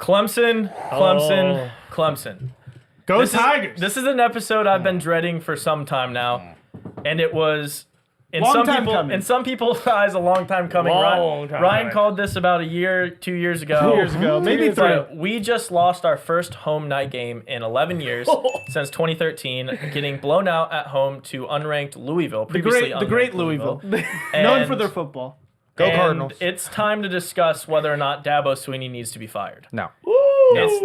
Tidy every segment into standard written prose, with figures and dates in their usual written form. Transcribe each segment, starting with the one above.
Clemson. Go Tigers. This is an episode I've been dreading for some time now, and it was in some people's eyes a long time coming. Ryan called this about 2 years ago. 2 years ago, maybe 3. We just lost our first home night game in 11 years since 2013, getting blown out at home to unranked Louisville. The great Louisville, known for their football. Go Cardinals. It's time to discuss whether or not Dabo Swinney needs to be fired. No.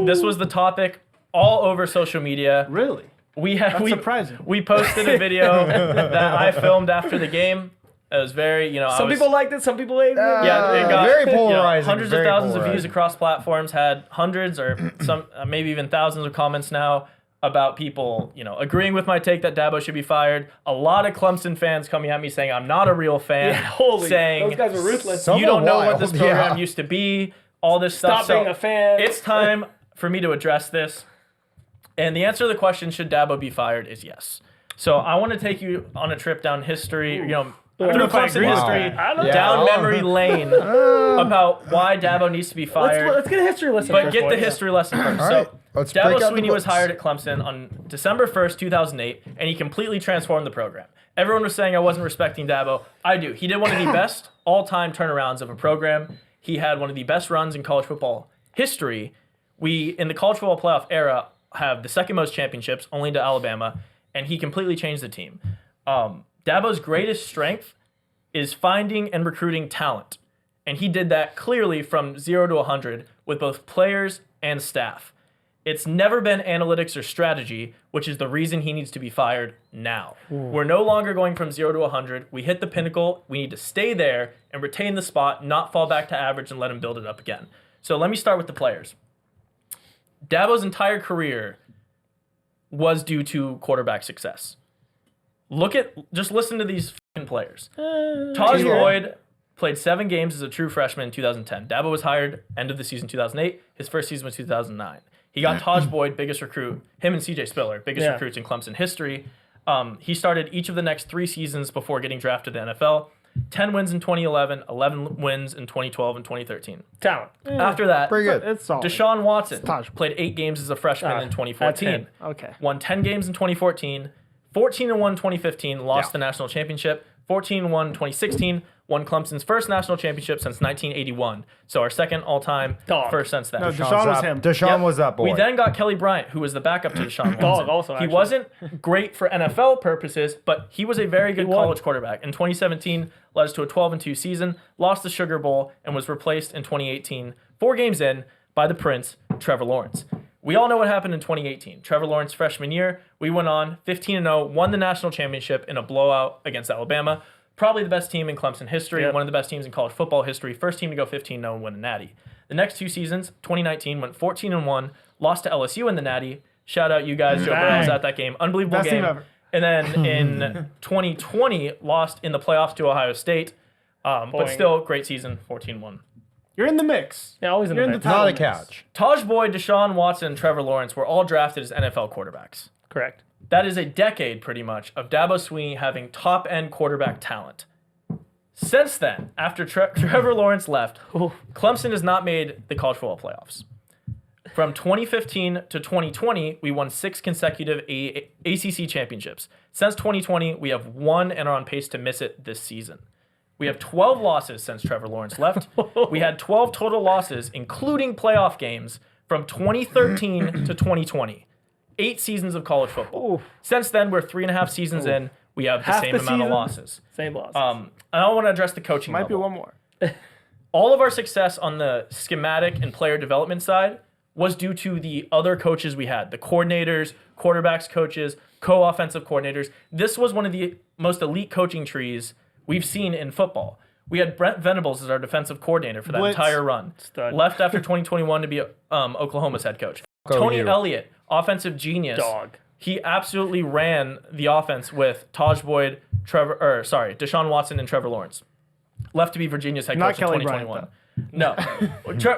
This was the topic all over social media. Really? That's surprising. We posted a video that I filmed after the game. It was very, Some people liked it, some people hated it. Yeah, it got very polarizing. Hundreds of thousands of views across platforms. Had hundreds or some, maybe even thousands of comments now about people, agreeing with my take that Dabo should be fired. A lot of Clemson fans coming at me saying I'm not a real fan. Saying those guys are ruthless. You don't know what this program used to be. All this stuff. Stop being a fan. It's time for me to address this. And the answer to the question, should Dabo be fired, is yes. So I want to take you on a trip down history, through Clemson history, down memory lane about why Dabo needs to be fired. Let's get a history lesson But first. Get the history lesson first. Right. So Dabo Swinney was hired at Clemson on December 1st, 2008, and he completely transformed the program. Everyone was saying I wasn't respecting Dabo. I do. He did one of the best all-time turnarounds of a program. He had one of the best runs in college football history. We, in the college football playoff era, have the second most championships, only to Alabama, and he completely changed the team. Dabo's greatest strength is finding and recruiting talent, and he did that clearly from 0 to 100 with both players and staff. It's never been analytics or strategy, which is the reason he needs to be fired now. We're no longer going from 0 to 100. We hit the pinnacle. We need to stay there and retain the spot, not fall back to average and let him build it up again. So let me start with the players. Dabo's entire career was due to quarterback success. Just listen to these fucking players. Taj Boyd played 7 games as a true freshman in 2010. Dabo was hired end of the season 2008. His first season was 2009. He got Taj Boyd, biggest recruit, him and CJ Spiller, biggest recruits in Clemson history. He started each of the next 3 seasons before getting drafted to the NFL. 10 wins in 2011, 11 wins in 2012 and 2013. Talent. After that, Pretty good. It's solid. Deshaun Watson played 8 games as a freshman in 2014. Okay. Won 10 games in 2014, 14-1 2015, lost the national championship, 14-1 2016, won Clemson's first national championship since 1981. So our second all-time first since that. No, Deshaun was him. Deshaun was that boy. We then got Kelly Bryant, who was the backup to Deshaun Watson. Also, he wasn't great for NFL purposes, but he was a very good college quarterback. In 2017, led us to a 12-2 season, lost the Sugar Bowl, and was replaced in 2018, 4 games in, by the Prince, Trevor Lawrence. We all know what happened in 2018. Trevor Lawrence freshman year, we went on 15-0, won the national championship in a blowout against Alabama. Probably the best team in Clemson history, one of the best teams in college football history. First team to go 15-0 and win a Natty. The next 2 seasons, 2019, went 14-1, lost to LSU in the Natty. Shout out you guys. Joe Burrow was at that game. Unbelievable Best game. team ever. And then in 2020, lost in the playoffs to Ohio State. But still, great season, 14-1. You're in the mix. Yeah, always in the mix. Not a couch. Taj Boyd, Deshaun Watson, and Trevor Lawrence were all drafted as NFL quarterbacks. Correct. That is a decade, pretty much, of Dabo Swinney having top-end quarterback talent. Since then, after Trevor Lawrence left, Clemson has not made the college football playoffs. From 2015 to 2020, we won 6 consecutive ACC championships. Since 2020, we have 1 and are on pace to miss it this season. We have 12 losses since Trevor Lawrence left. We had 12 total losses, including playoff games, from 2013 to 2020. 8 seasons of college football. Since then, we're 3.5 seasons in. We have the same amount of losses. Same losses. And I want to address the coaching Might level. be one more. All of our success on the schematic and player development side was due to the other coaches we had, the coordinators, quarterbacks coaches, co-offensive coordinators. This was one of the most elite coaching trees we've seen in football. We had Brent Venables as our defensive coordinator for that entire run. Stud. Left after 2021 to be Oklahoma's head coach. Tony Elliott, offensive genius. Dog. He absolutely ran the offense with Taj Boyd, Deshaun Watson, and Trevor Lawrence. Left to be Virginia's head coach in 2021. No.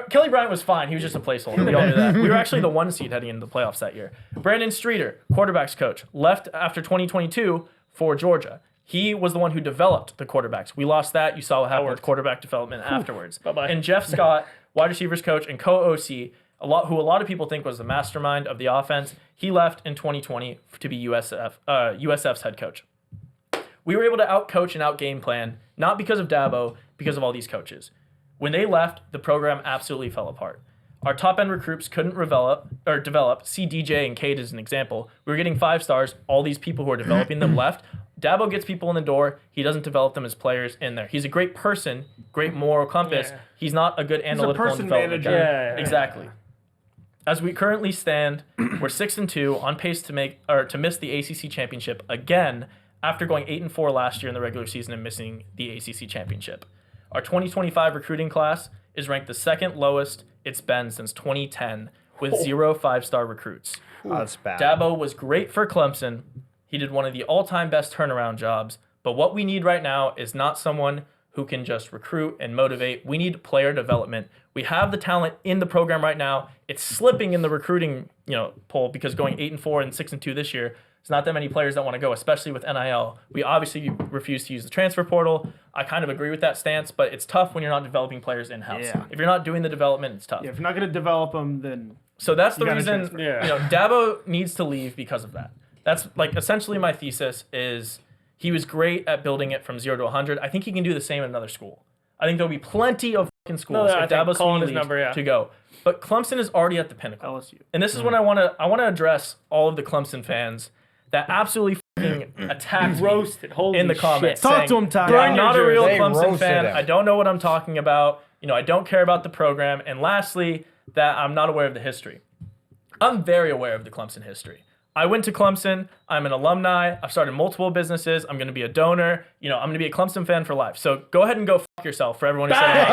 Kelly Bryant was fine. He was just a placeholder. We all knew that. We were actually the 1 seed heading into the playoffs that year. Brandon Streeter, quarterbacks coach, left after 2022 for Georgia. He was the one who developed the quarterbacks. We lost that. You saw what happened with quarterback development afterwards. Bye-bye. And Jeff Scott, wide receivers coach and co-OC, who a lot of people think was the mastermind of the offense. He left in 2020 to be USF's head coach. We were able to out-coach and out-game plan, not because of Dabo, because of all these coaches. When they left, the program absolutely fell apart. Our top-end recruits couldn't develop. See DJ and Cade as an example. We were getting 5 stars. All these people who are developing them left. Dabo gets people in the door. He doesn't develop them as players in there. He's a great person, great moral compass. Yeah. He's not a good analytical person and development manager. guy. Yeah. Exactly. As we currently stand, we're 6-2, on pace to miss the ACC championship again after going 8-4 last year in the regular season and missing the ACC championship. Our 2025 recruiting class is ranked the second lowest it's been since 2010 with 0 5-star recruits. That's bad. Dabo was great for Clemson. He did one of the all-time best turnaround jobs. But what we need right now is not someone who can just recruit and motivate. We need player development. We have the talent in the program right now. It's slipping in the recruiting, poll because going 8-4 and 6-2 this year, there's not that many players that want to go, especially with NIL. We obviously refuse to use the transfer portal. I kind of agree with that stance, but it's tough when you're not developing players in-house. Yeah. If you're not doing the development, it's tough. Yeah, if you're not going to develop them, then So that's the gotta reason, transfer. Dabo needs to leave because of that. That's essentially my thesis is he was great at building it from 0 to 100. I think he can do the same at another school. I think there'll be plenty of fucking schools if Dabo Sweeney leaves to go. But Clemson is already at the pinnacle. LSU. And this is when I want to address all of the Clemson fans that absolutely fucking attacked Roasted. Holy in the shit. comments. Talk saying, to him, Ty. I'm not a real They Clemson roasted fan. him. I don't know what I'm talking about. I don't care about the program. And lastly, that I'm not aware of the history. I'm very aware of the Clemson history. I went to Clemson. I'm an alumni. I've started multiple businesses. I'm going to be a donor. I'm going to be a Clemson fan for life. So go ahead and go fuck yourself for everyone who said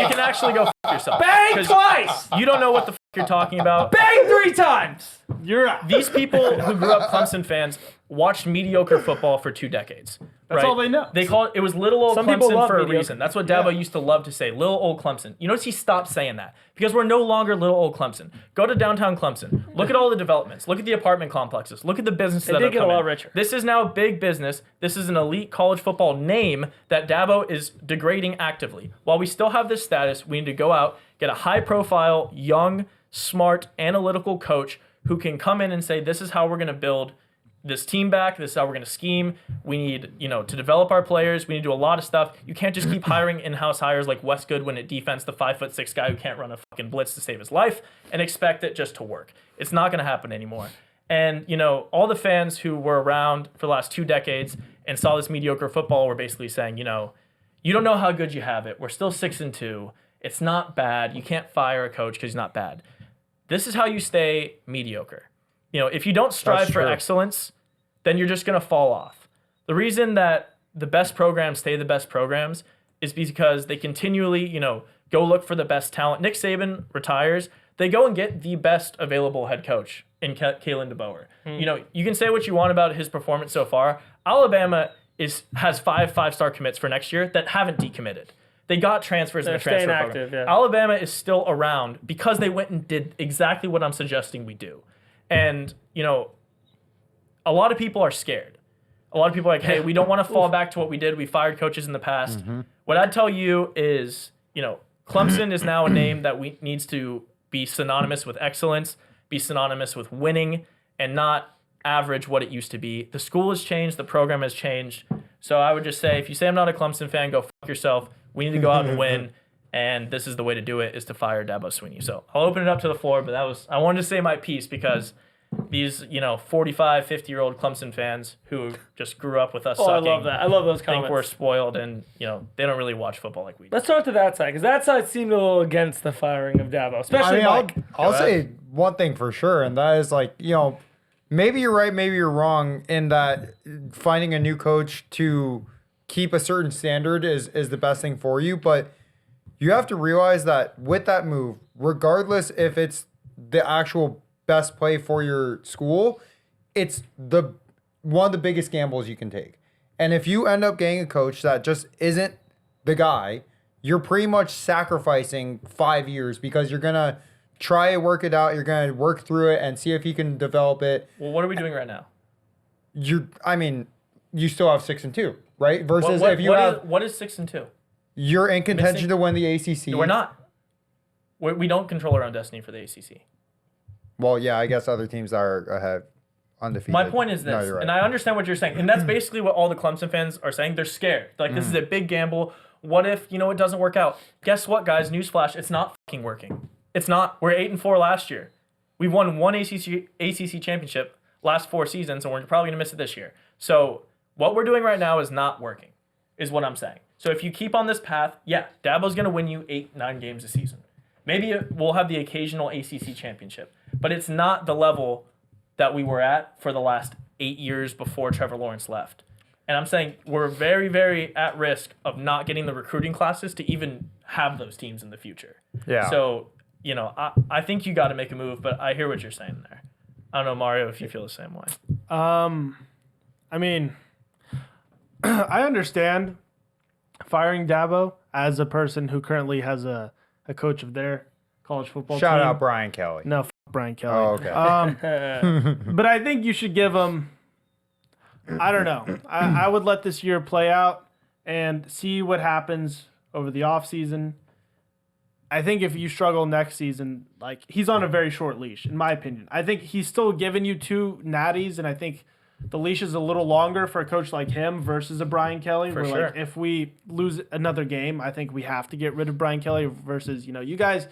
you can actually go fuck yourself. Bang twice! You don't know what the fuck you're talking about. Bang 3 times! You're out. These people who grew up Clemson fans watched mediocre football for 2 decades. That's all they know. They call it was little old Some people Clemson love for a mediocre. reason. That's what Dabo used to love to say, little old Clemson. You notice he stopped saying that because we're no longer little old Clemson. Go to downtown Clemson. Look at all the developments. Look at the apartment complexes. Look at the businesses that did have get come a lot in. richer. This is now big business. This is an elite college football name that Dabo is degrading actively. While we still have this status, we need to go out, get a high-profile, young, smart, analytical coach who can come in and say, this is how we're going to build this team back. This is how we're going to scheme. We need, to develop our players. We need to do a lot of stuff. You can't just keep hiring in-house hires like Wes Goodwin at defense, the 5'6" guy who can't run a fucking blitz to save his life, and expect it just to work. It's not going to happen anymore. And, all the fans who were around for the last 2 decades and saw this mediocre football were basically saying, you don't know how good you have it. We're still 6-2. It's not bad. You can't fire a coach because he's not bad. This is how you stay mediocre. If you don't strive for excellence, then you're just going to fall off. The reason that the best programs stay the best programs is because they continually, go look for the best talent. Nick Saban retires. They go and get the best available head coach in Kalen DeBoer. You can say what you want about his performance so far. Alabama has 5 5-star commits for next year that haven't decommitted. They got transfers in the transfer program. Active, yeah. Alabama is still around because they went and did exactly what I'm suggesting we do. And, a lot of people are scared. A lot of people are like, hey, we don't want to fall back to what we did. We fired coaches in the past. What I'd tell you is, Clemson is now a name that needs to be synonymous with excellence, be synonymous with winning, and not average what it used to be. The school has changed. The program has changed. So I would just say, if you say I'm not a Clemson fan, go fuck yourself. We need to go out and win. And this is the way to do it, is to fire Dabo Sweeney. So I'll open it up to the floor, but I wanted to say my piece because these, 45, 50-year-old Clemson fans who just grew up with us sucking. I love that. I love those Think comments. we're spoiled and, they don't really watch football like we do. Let's start to that side, because that side seemed a little against the firing of Dabo, especially Mike. I'll say one thing for sure, and that is maybe you're right, maybe you're wrong in that finding a new coach to keep a certain standard is the best thing for you, but you have to realize that with that move, regardless if it's the actual best play for your school, it's one of the biggest gambles you can take. And if you end up getting a coach that just isn't the guy, you're pretty much sacrificing 5 years because you're going to try to work it out. You're going to work through it and see if you can develop it. Well, what are we doing right now? You still have 6-2, right? Versus if you have, what is 6-2? you're in contention to win the ACC. We're not. We don't control our own destiny for the ACC. Well, yeah, I guess other teams have undefeated. My point is No, this, you're right. and I understand what you're saying, and that's basically what all the Clemson fans are saying. They're scared. Like, this is a big gamble. What if, it doesn't work out? Guess what, guys? Newsflash, it's not fucking working. It's not. We're 8-4 last year. We've won one ACC championship last 4 seasons, and we're probably going to miss it this year. So what we're doing right now is not working, is what I'm saying. So if you keep on this path, yeah, Dabo's going to win you 8-9 games a season. Maybe we'll have the occasional ACC championship, but it's not the level that we were at for the last 8 years before Trevor Lawrence left. And I'm saying we're very, very at risk of not getting the recruiting classes to even have those teams in the future. Yeah. So, I think you got to make a move, but I hear what you're saying there. I don't know, Mario, if you feel the same way. I mean, I understand firing Dabo as a person who currently has a coach of their college football Shout team. out Brian Kelly. No, Brian Kelly. Oh, okay. But I think you should give him, I don't know. I would let this year play out and see what happens over the offseason. I think if you struggle next season, like, he's on a very short leash, in my opinion. I think he's still giving you 2 natties, and I think the leash is a little longer for a coach like him versus a Brian Kelly. For where, sure. like, if we lose another game, I think we have to get rid of Brian Kelly versus, you guys,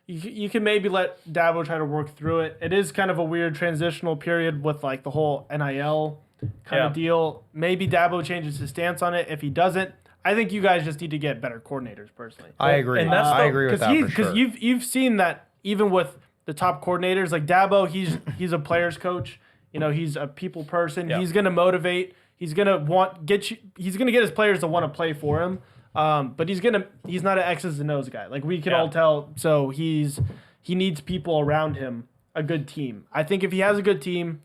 you can maybe let Dabo try to work through it. It is kind of a weird transitional period with, like, the whole NIL kind of deal. Maybe Dabo changes his stance on it. If he doesn't, I think you guys just need to get better coordinators, personally. I agree. And that's I agree with that for Because sure. you've seen that even with the top coordinators, like Dabo, he's a player's coach. He's a people person. Yeah. He's gonna motivate. He's gonna He's gonna get his players to want to play for him. But he's not an X's and O's guy. Like, we can all tell. So he needs people around him, a good team. I think if he has a good team,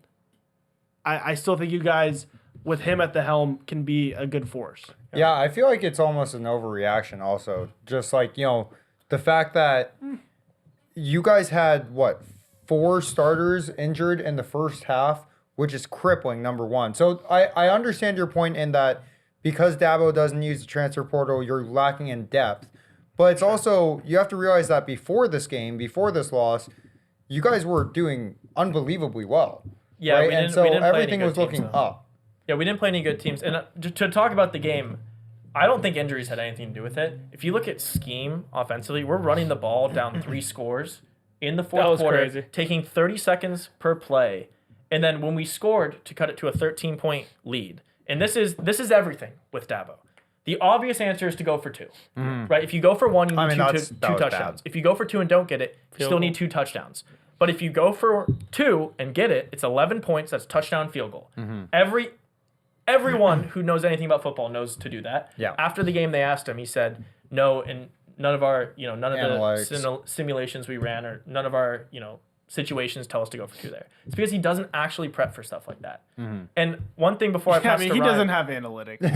I still think you guys, with him at the helm, can be a good force. Yeah, I feel like it's almost an overreaction also. Just like, the fact that you guys had, 4 starters injured in the first half, which is crippling, number one. So I understand your point in that because Dabo doesn't use the transfer portal, you're lacking in depth. But it's also, you have to realize that before this game, before this loss, you guys were doing unbelievably well. Yeah, right? we And didn't so play any everything good was looking teams, up. Yeah, we didn't play any good teams. And to talk about the game, I don't think injuries had anything to do with it. If you look at scheme offensively, we're running the ball down 3 scores in the fourth quarter, crazy. taking 30 seconds per play. And then when we scored to cut it to a 13-point lead. And this is everything with Dabo. The obvious answer is to go for 2. Right? If you go for 1, you need that two was touchdowns. bad. If you go for 2 and don't get it, you still need 2 touchdowns. But if you go for 2 and get it, it's 11 points. That's touchdown, field goal. Everyone who knows anything about football knows to do that. Yeah. After the game, they asked him. He said, "No, and none of our, none of Analytics. the simulations we ran, or none of our, situations tell us to go for 2 there." It's because he doesn't actually prep for stuff like that. And one thing before I pass to he Ryan, doesn't have analytics. no,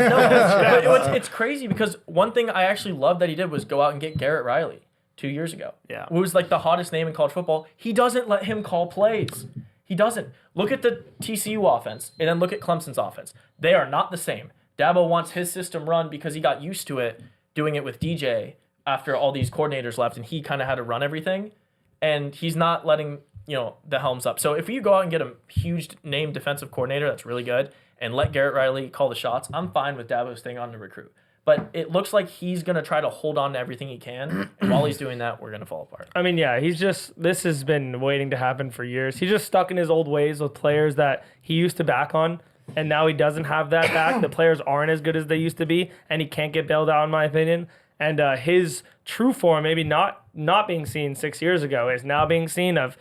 but it's crazy because one thing I actually love that he did was go out and get Garrett Riley 2 years ago. Yeah. Who was like the hottest name in college football. He doesn't let him call plays. He doesn't. Look at the TCU offense and then look at Clemson's offense. They are not the same. Dabo wants his system run because he got used to it, doing it with DJ after all these coordinators left, and he kind of had to run everything. And he's not letting, the helms up. So if you go out and get a huge name defensive coordinator that's really good and let Garrett Riley call the shots, I'm fine with Dabo staying on to recruit. But it looks like he's going to try to hold on to everything he can. And while he's doing that, we're going to fall apart. I mean, yeah, this has been waiting to happen for years. He's just stuck in his old ways with players that he used to back on, and now he doesn't have that back. The players aren't as good as they used to be, and he can't get bailed out, in my opinion. And his true form, maybe not being seen 6 years ago, is now being seen of,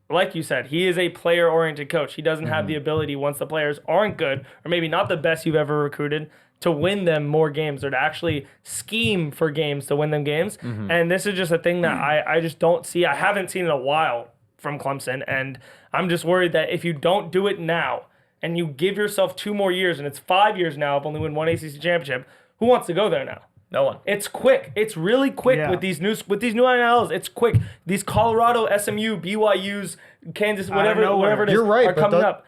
like you said, he is a player-oriented coach. He doesn't have the ability, once the players aren't good, or maybe not the best you've ever recruited, to win them more games or to actually scheme for games to win them games. And this is just a thing that I just don't see. I haven't seen in a while from Clemson, and I'm just worried that if you don't do it now and you give yourself 2 more years, and it's 5 years now of only win 1 ACC championship, who wants to go there now? No one. It's quick. It's really quick with these new NILs. It's quick. These Colorado, SMU, BYU's, Kansas, whatever it is, You're right, are but coming up.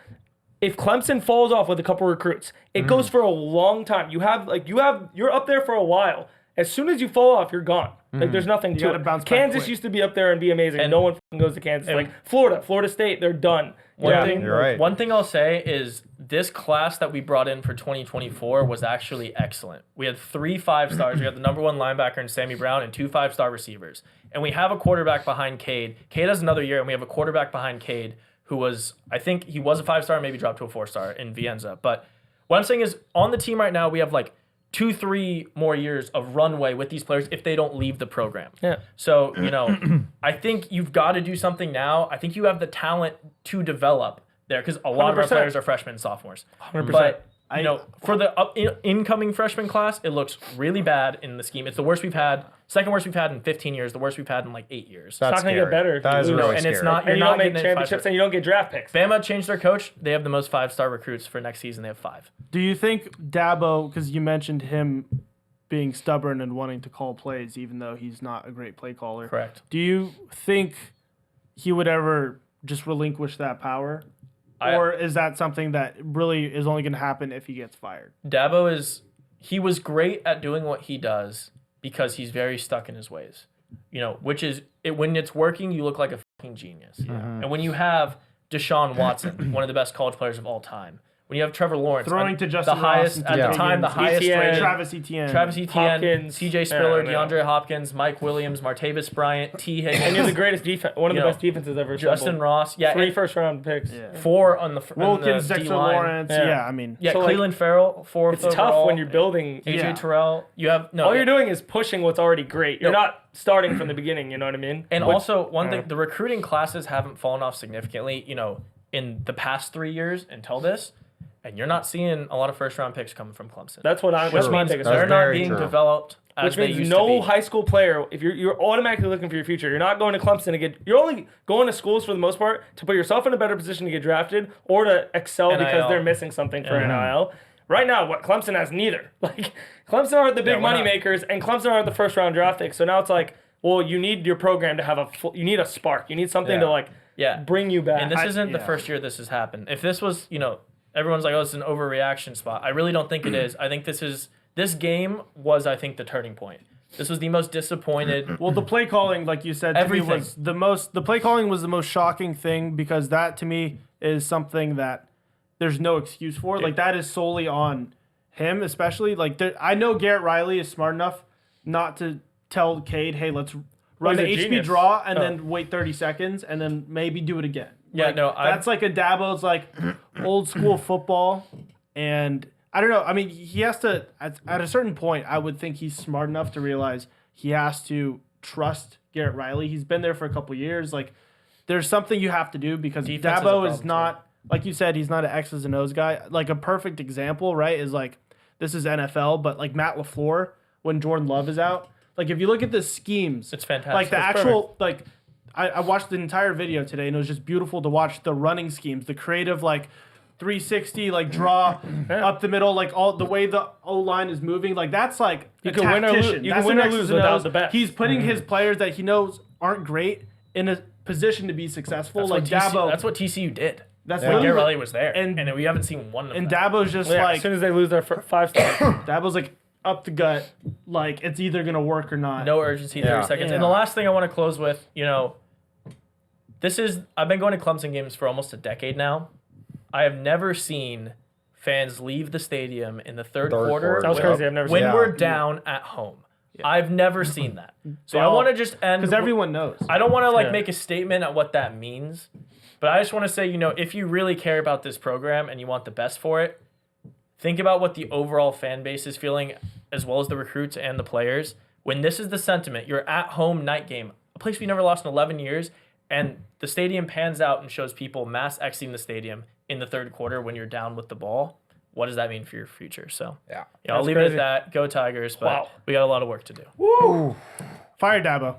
If Clemson falls off with a couple recruits, it goes for a long time. You're up there for a while, As soon as you fall off, you're gone. Like there's nothing to gotta it. bounce back Kansas quick. used to be up there and be amazing. And- no one fucking goes to Kansas. Like Florida State, they're done. One thing, you're right. One thing I'll say is this class that we brought in for 2024 was actually excellent. We had 3 5-stars. We had the number 1 linebacker in Sammy Brown and 2 5-star receivers. And we have a quarterback behind Cade. Cade has another year, and we have a quarterback behind Cade who was, I think he was a 5-star, maybe dropped to a 4-star in Vienza. But what I'm saying is on the team right now, we have like 2-3 more years of runway with these players if they don't leave the program. Yeah. So, I think you've got to do something now. I think you have the talent to develop there because a lot of our 100%. players are freshmen and sophomores. 100%. But, for the incoming freshman class, it looks really bad in the scheme. It's the worst we've had, second worst we've had in 15 years, the worst we've had in like 8 years. That's not gonna get scary. better if That you is lose. really and scary. it's not, And you're you not don't make getting it championships 5-star. and you don't get draft picks. Bama changed their coach. They have the most 5-star recruits for next season. They have 5. Do you think Dabo, because you mentioned him being stubborn and wanting to call plays, even though he's not a great play caller? Correct. Do you think he would ever just relinquish that power? Or is that something that really is only going to happen if he gets fired? Dabo he was great at doing what he does because he's very stuck in his ways. Which is when it's working, you look like a fucking genius. And when you have Deshaun Watson, one of the best college players of all time, when you have Trevor Lawrence, Throwing to Justin the highest Ross at and the time, the Etienne, highest rated, Travis Etienne. Travis Etienne, Hopkins. C.J. Spiller, Yeah, DeAndre Hopkins, Mike Williams, Martavis Bryant, T. Higgins, And you're the greatest defense, one of the You know, best defenses ever. Justin assembled. Ross, 3 and first-round picks. 4 on the Wilkins, D Dexter line. Lawrence. Yeah. Yeah, I mean. Yeah, So, like, Cleveland Farrell, 4th It's overall. tough when you're building. AJ Yeah. Terrell. You have All you're doing is pushing what's already great. You're not starting from the beginning. You know what I mean? And also, one thing, the recruiting classes haven't fallen off significantly, in the past 3 years until this. And you're not seeing a lot of first-round picks coming from Clemson. That's what I'm. which That's my means biggest. they're That's not very being true. developed as Which they means used no to be. high school player. If you're automatically looking for your future, you're not going to Clemson to get. You're only going to schools for the most part to put yourself in a better position to get drafted or to excel because NIL. they're missing something for NIL. Right now, what Clemson has neither. Like Clemson aren't the big we're money not. makers, and Clemson aren't the first round draft picks. So now it's like, well, you need your program to have you need a spark. You need something to bring you back. And this isn't the yeah. first year this has happened. If this was, everyone's like, oh, it's an overreaction spot. I really don't think it is. I think this game was, I think, the turning point. This was the most disappointed. Well, the play calling, like you said, to me Everything. was the play calling was the most shocking thing because that to me is something that there's no excuse for. Like that is solely on him, especially. Like I know Garrett Riley is smart enough not to tell Cade, hey, let's run the he's a HB genius. draw and then wait 30 seconds and then maybe do it again. Yeah, Like, no, that's like a Dabo's like old school football, and I don't know. I mean, he has to at a certain point. I would think he's smart enough to realize he has to trust Garrett Riley. He's been there for a couple years. Like, there's something you have to do because Defense is a Dabo is problem, not like you said. He's not an X's and O's guy. Like a perfect example, right? Is like this is NFL, but like Matt LaFleur when Jordan Love is out. Like if you look at the schemes, It's fantastic. like the It's actual like. I watched the entire video today, and it was just beautiful to watch the running schemes, the creative, like, 360, like, draw up the middle, like, all the way the O-line is moving. Like, that's, like, You a can win or lose- tactician. you can That's win an or X's lose and without O's. the best. He's putting his players that he knows aren't great in a position to be successful. That's like, what Dabo. That's what TCU did. That's When literally Garrett what- Riley was there, and- and we haven't seen one of And them. Dabo's just, Yeah, like, as soon as they lose their 5-star. Dabo's, like, up the gut. Like, it's either going to work or not. No urgency, 30 Yeah. seconds. Yeah. And the last thing I want to close with, I've been going to Clemson games for almost a decade now. I have never seen fans leave the stadium in the third quarter That was crazy. I've never when seen that. we're down at home. I've never seen that. So I all- want to just end Because everyone knows. I don't want to Yeah. make a statement at what that means, but I just want to say, if you really care about this program and you want the best for it, think about what the overall fan base is feeling, as well as the recruits and the players. When this is the sentiment, you're at home night game, a place we never lost in 11 years, and the stadium pans out and shows people mass exiting the stadium in the third quarter when you're down with the ball. What does that mean for your future? So Yeah. I'll That's leave it crazy. at that. Go Tigers, but Wow. we got a lot of work to do. Fire Dabo.